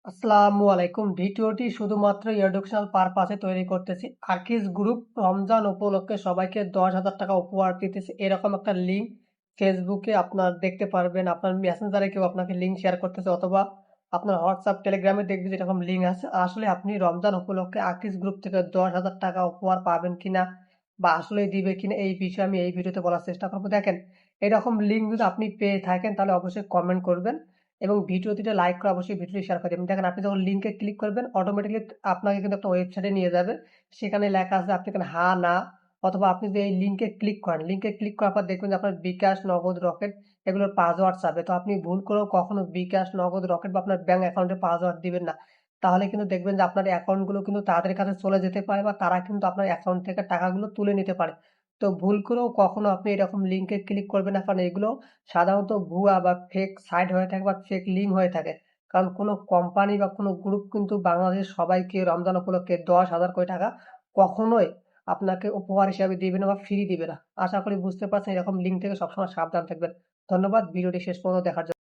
আসসালামু আলাইকুম। ভিডিওটি শুধুমাত্র এডুকেশনাল পারপাসে তৈরি করতেছি। আকিজ গ্রুপ রমজান উপলক্ষে সবাইকে 10,000 টাকা উপহার দিতেছে। এরকম একটা লিঙ্ক ফেসবুকে আপনার দেখতে পারবেন। আপনার মেসেঞ্জারে কেউ আপনাকে লিঙ্ক শেয়ার করতেছে, অথবা আপনার হোয়াটসঅ্যাপ টেলিগ্রামে দেখবেন যে এরকম লিঙ্ক আছে। আসলে আপনি রমজান উপলক্ষে আকিজ গ্রুপ থেকে 10,000 টাকা উপহার পাবেন কিনা বা আসলেই দিবে কিনা, এই বিষয়ে আমি এই ভিডিওতে বলার চেষ্টা করবো। দেখেন, এরকম লিঙ্ক যদি আপনি পেয়ে থাকেন তাহলে অবশ্যই কমেন্ট করবেন এবং ভিডিওটিতে লাইক করে অবশ্যই ভিডিওটি শেয়ার করে দেবেন। দেখেন, আপনি যখন লিঙ্কে ক্লিক করবেন অটোমেটিকলি আপনাকে কিন্তু একটা ওয়েবসাইটে নিয়ে যাবে। সেখানে লেখা আছে আপনি এখানে হ্যাঁ না, অথবা আপনি যে এই লিঙ্কে ক্লিক করেন, লিঙ্কে ক্লিক করার পর দেখবেন যে আপনার বিকাশ, নগদ, রকেট এগুলোর পাসওয়ার্ড চাবে। তো আপনি ভুল করেও কখনো বিকাশ, নগদ, রকেট বা আপনার ব্যাংক অ্যাকাউন্টের পাসওয়ার্ড দিবেন না। তাহলে কিন্তু দেখবেন যে আপনার অ্যাকাউন্টগুলো কিন্তু তাদের কাছে চলে যেতে পারে বা তারা কিন্তু আপনার অ্যাকাউন্ট থেকে টাকাগুলো তুলে নিতে পারে। তো ভুল করেও কখনো আপনি এরকম লিঙ্কে ক্লিক করবেন না, কারণ এগুলো সাধারণত ভুয়া বা ফেক সাইট হয়ে থাকে বা ফেক লিঙ্ক হয়ে থাকে। কারণ কোনো কোম্পানি বা কোনো গ্রুপ কিন্তু বাংলাদেশের সবাইকে রমজান উপলক্ষে 10,000 কোটি টাকা কখনোই আপনাকে উপহার হিসাবে দিবে না বা ফ্রি দিবে না। আশা করি বুঝতে পারছেন। এরকম লিঙ্ক থেকে সবসময় সাবধান থাকবেন। ধন্যবাদ ভিডিওটি শেষ পর্যন্ত দেখার জন্য।